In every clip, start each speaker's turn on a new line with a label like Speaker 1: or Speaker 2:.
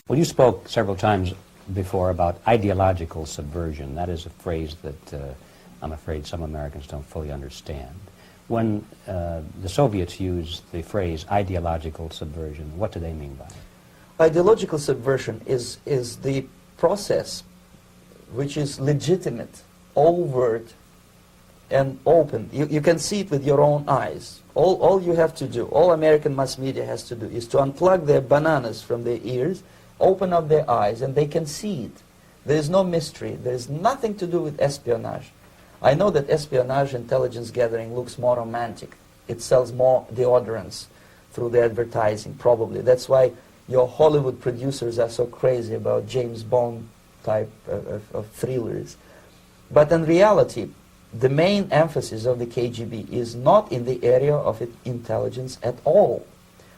Speaker 1: Well, you spoke several times before about ideological subversion. That is a phrase that I'm afraid some Americans don't fully understand. When the Soviets use the phrase ideological subversion, what do they mean by it?
Speaker 2: Ideological subversion is the process which is legitimate, overt, and open. You can see it with your own eyes. All you have to do, all American mass media has to do, is to unplug their bananas from their ears, open up their eyes, and they can see it. There is no mystery. There is nothing to do with espionage. I know that espionage intelligence gathering looks more romantic. It sells more deodorants through the advertising, probably. That's why your Hollywood producers are so crazy about James Bond type of thrillers. But in reality, the main emphasis of the KGB is not in the area of intelligence at all.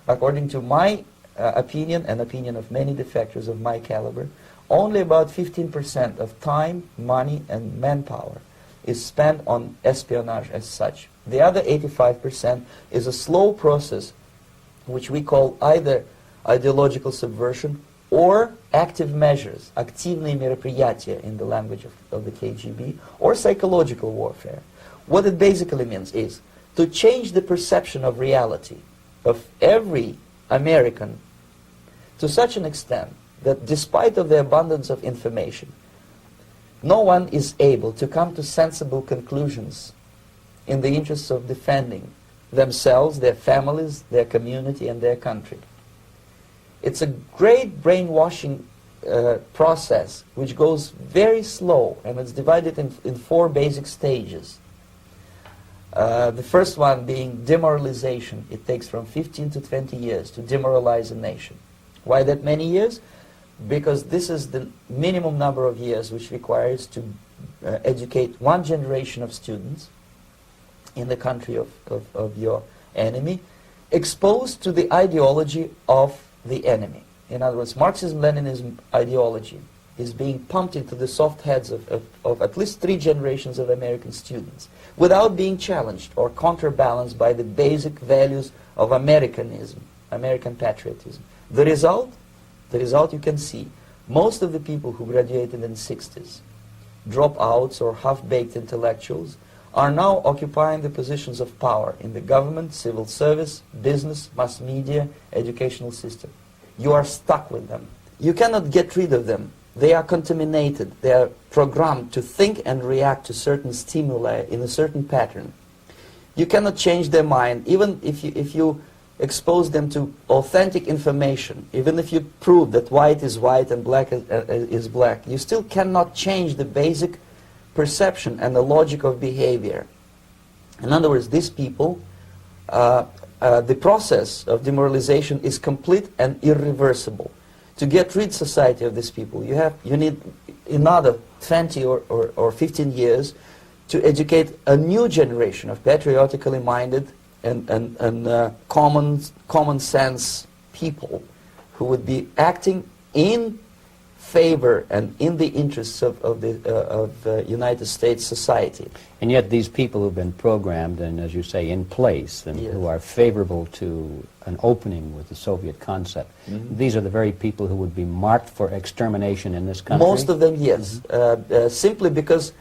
Speaker 2: According to my opinion and opinion of many defectors of my caliber, only about 15% of time, money, and manpower is spent on espionage as such. The other 85% is a slow process which we call either ideological subversion or active measures, активные мероприятия in the language of the KGB, or psychological warfare. What it basically means is to change the perception of reality of every American to such an extent that despite of the abundance of information, no one is able to come to sensible conclusions in the interests of defending themselves, their families, their community, and their country. It's a great brainwashing process which goes very slow, and it's divided in 4 basic stages. The first one being demoralization. It takes from 15 to 20 years to demoralize a nation. Why that many years? Because this is the minimum number of years which requires to educate one generation of students in the country of your enemy, exposed to the ideology of the enemy. In other words, Marxism-Leninism ideology is being pumped into the soft heads of at least 3 generations of American students without being challenged or counterbalanced by the basic values of Americanism, American patriotism. The result you can see. Most of the people who graduated in the 60s, dropouts or half-baked intellectuals, are now occupying the positions of power in the government, civil service, business, mass media, educational system. You are stuck with them. You cannot get rid of them. They are contaminated. They are programmed to think and react to certain stimuli in a certain pattern. You cannot change their mind, even if you expose them to authentic information, even if you prove that white is white and black is black, you still cannot change the basic perception and the logic of behavior. In other words, these people, the process of demoralization is complete and irreversible. To get rid society of these people, you need another 20 or 15 years to educate a new generation of patriotically minded and common sense people who would be acting in favor and in the interests of the United States society.
Speaker 1: And yet these people who've been programmed and, as you say, in place, and
Speaker 2: Yes.
Speaker 1: who are favorable to an opening with the Soviet concept, these are the very people who would be marked for extermination in this country?
Speaker 2: Most of them, yes. Simply because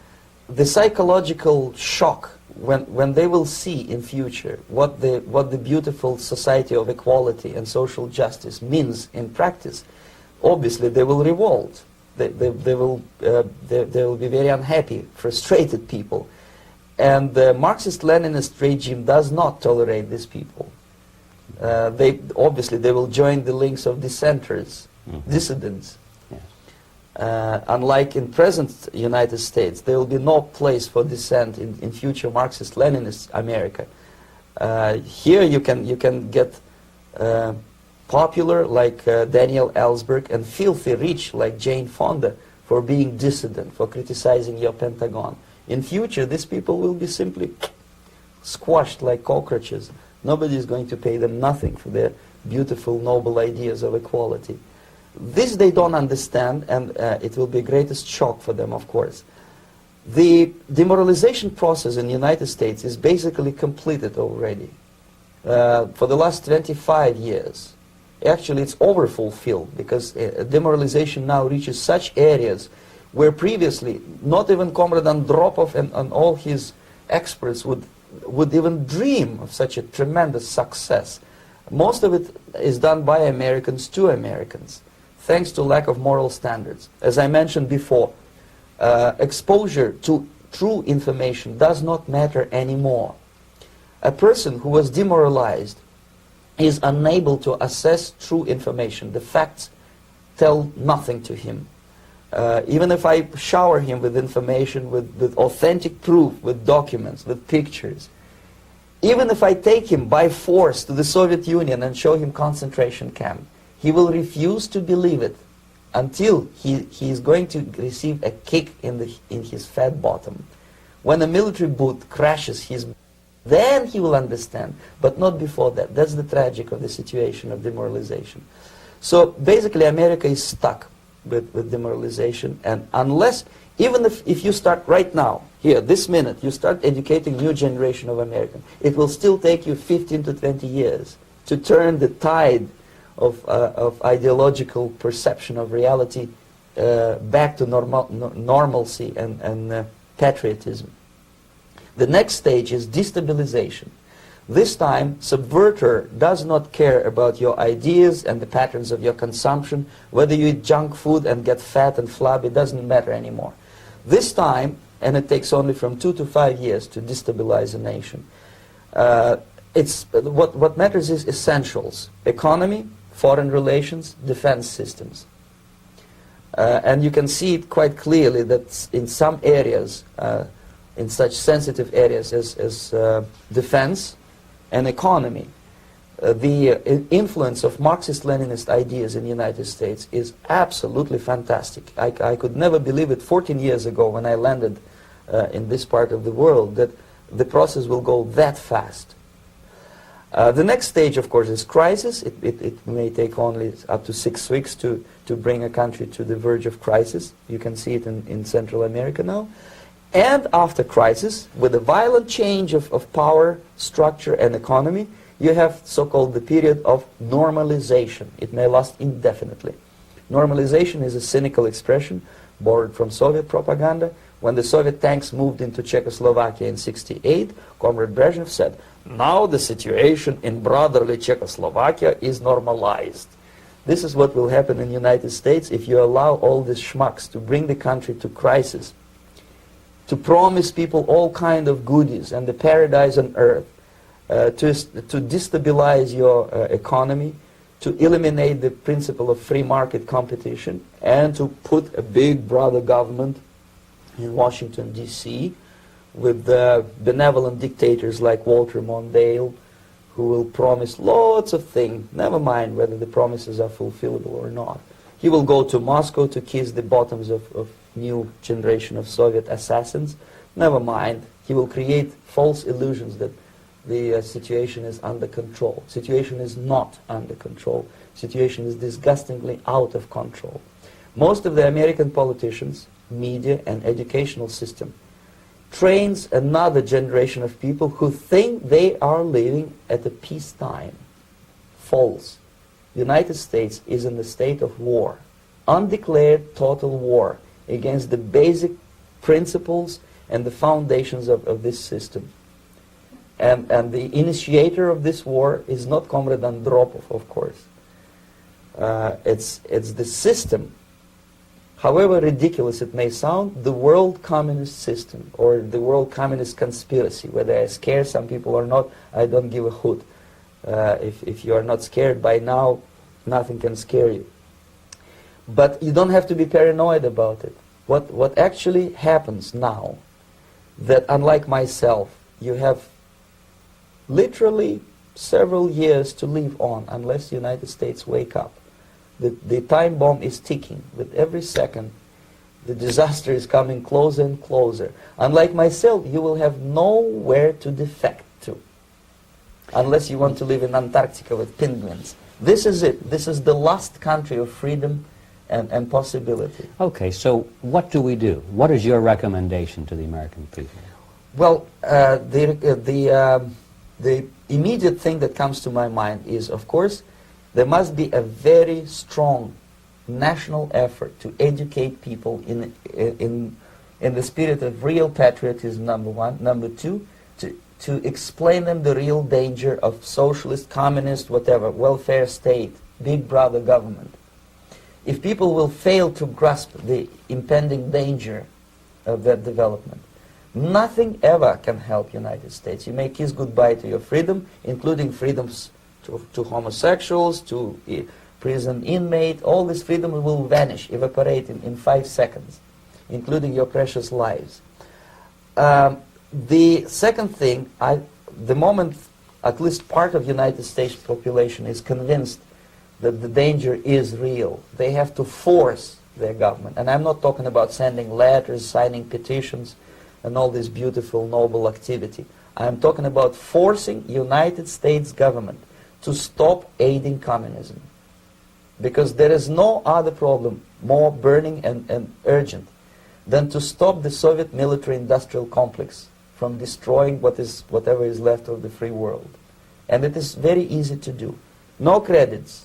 Speaker 2: the psychological shock when they will see in future what the beautiful society of equality and social justice means in practice, obviously they will revolt. They will be very unhappy, frustrated people. And the Marxist-Leninist regime does not tolerate these people. Obviously they will join the links of dissenters, dissidents. Unlike in present United States, there will be no place for dissent in future Marxist-Leninist America. Here you can get popular like Daniel Ellsberg and filthy rich like Jane Fonda for being dissident, for criticizing your Pentagon. In future, these people will be simply squashed like cockroaches. Nobody is going to pay them nothing for their beautiful, noble ideas of equality. This they don't understand, and it will be greatest shock for them, of course. The demoralization process in the United States is basically completed already. For the last 25 years, actually it's overfulfilled, because demoralization now reaches such areas where previously not even Comrade Andropov and all his experts would even dream of such a tremendous success. Most of it is done by Americans to Americans, thanks to lack of moral standards. As I mentioned before, exposure to true information does not matter anymore. A person who was demoralized is unable to assess true information. The facts tell nothing to him. Even if I shower him with information, with authentic proof, with documents, with pictures, even if I take him by force to the Soviet Union and show him concentration camp, he will refuse to believe it until he is going to receive a kick in his fat bottom. When a military boot crashes his, then he will understand, but not before that. That's the tragic of the situation of demoralization. So basically America is stuck with demoralization, and unless, even if you start right now, here, this minute, you start educating new generation of Americans, it will still take you 15 to 20 years to turn the tide of ideological perception of reality back to normalcy and patriotism. The next stage is destabilization. This time, subverter does not care about your ideas and the patterns of your consumption. Whether you eat junk food and get fat and flabby, it doesn't matter anymore. This time, and it takes only from 2 to 5 years to destabilize a nation, what matters is essentials: economy, foreign relations, defense systems. And you can see it quite clearly that in some areas, in such sensitive areas as defense and economy, the influence of Marxist-Leninist ideas in the United States is absolutely fantastic. I could never believe it 14 years ago when I landed in this part of the world, that the process will go that fast. The next stage, of course, is crisis. It may take only up to 6 weeks to bring a country to the verge of crisis. You can see it in Central America now. And after crisis, with a violent change of power, structure, and economy, you have so-called the period of normalization. It may last indefinitely. Normalization is a cynical expression borrowed from Soviet propaganda. When the Soviet tanks moved into Czechoslovakia in '68, Comrade Brezhnev said, "Now the situation in brotherly Czechoslovakia is normalized." This is what will happen in the United States if you allow all these schmucks to bring the country to crisis, to promise people all kind of goodies and the paradise on earth, to destabilize your economy, to eliminate the principle of free market competition, and to put a big brother government in Washington, D.C., with benevolent dictators like Walter Mondale, who will promise lots of things, never mind whether the promises are fulfillable or not. He will go to Moscow to kiss the bottoms of new generation of Soviet assassins. Never mind. He will create false illusions that the situation is under control. Situation is not under control. Situation is disgustingly out of control. Most of the American politicians, media, and educational system trains another generation of people who think they are living at a peacetime. False. The United States is in the state of war, undeclared total war against the basic principles and the foundations of this system. And the initiator of this war is not Comrade Andropov, of course. It's the system. However ridiculous it may sound, the world communist system or the world communist conspiracy, whether I scare some people or not, I don't give a hoot. If you are not scared by now, nothing can scare you. But you don't have to be paranoid about it. What actually happens now, that unlike myself, you have literally several years to live on unless the United States wake up. The time bomb is ticking. With every second, the disaster is coming closer and closer. Unlike myself, you will have nowhere to defect to, unless you want to live in Antarctica with penguins. This is it. This is the last country of freedom and possibility.
Speaker 1: Okay, so what do we do? What is your recommendation to the American people?
Speaker 2: Well, the immediate thing that comes to my mind is, of course, There must be a very strong national effort to educate people in the spirit of real patriotism, number one. Number two, to explain them the real danger of socialist, communist, whatever, welfare state, big brother government. If people will fail to grasp the impending danger of that development, nothing ever can help United States. You may kiss goodbye to your freedom, including freedoms to homosexuals, to prison inmate. All this freedom will vanish, evaporate in 5 seconds, including your precious lives. The second thing, the moment at least part of United States population is convinced that the danger is real, they have to force their government. And I'm not talking about sending letters, signing petitions, and all this beautiful, noble activity. I'm talking about forcing United States government to stop aiding communism. Because there is no other problem more burning and urgent than to stop the Soviet military-industrial complex from destroying whatever is left of the free world. And it is very easy to do. No credits,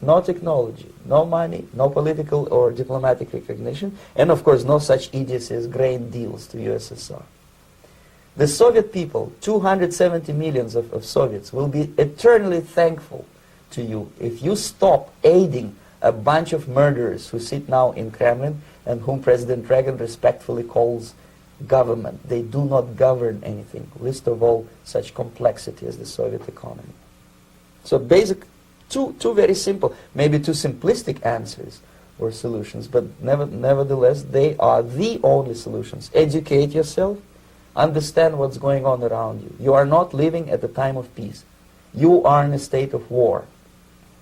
Speaker 2: no technology, no money, no political or diplomatic recognition, and of course no such idiocy as grain deals to USSR. The Soviet people, 270 millions of Soviets, will be eternally thankful to you if you stop aiding a bunch of murderers who sit now in Kremlin and whom President Reagan respectfully calls government. They do not govern anything, least of all such complexity as the Soviet economy. So basic, two very simple, maybe too simplistic answers or solutions, but nevertheless they are the only solutions. Educate yourself, understand what's going on around you. You are not living at a time of peace. You are in a state of war,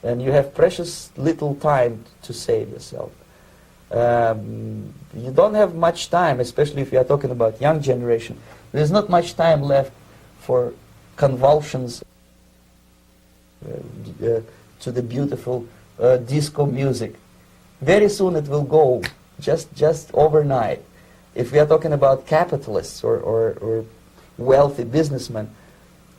Speaker 2: and you have precious little time to save yourself. You don't have much time, especially if you are talking about young generation. There's not much time left for convulsions to the beautiful disco music. Very soon it will go, just overnight. If we are talking about capitalists or wealthy businessmen,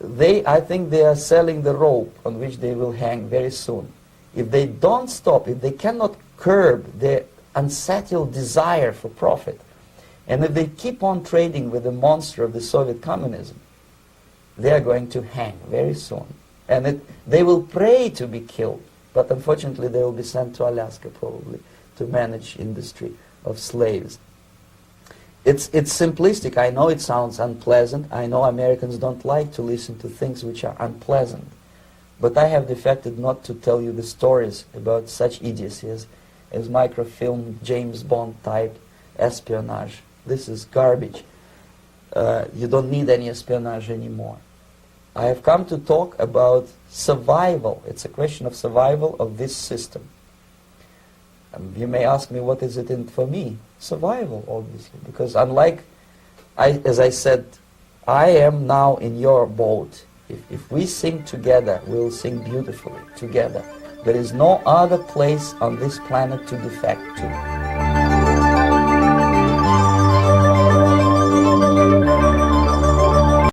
Speaker 2: I think they are selling the rope on which they will hang very soon. If they don't stop, if they cannot curb their unsettled desire for profit, and if they keep on trading with the monster of the Soviet communism, they are going to hang very soon. And they will pray to be killed, but unfortunately they will be sent to Alaska probably to manage industry of slaves. It's simplistic. I know it sounds unpleasant. I know Americans don't like to listen to things which are unpleasant. But I have defected not to tell you the stories about such idiocy as microfilm, James Bond type espionage. This is garbage. You don't need any espionage anymore. I have come to talk about survival. It's a question of survival of this system. You may ask me, what is it in for me? Survival, obviously, because unlike, as I said, I am now in your boat. If we sing together, we'll sing beautifully together. There is no other place on this planet to defect to.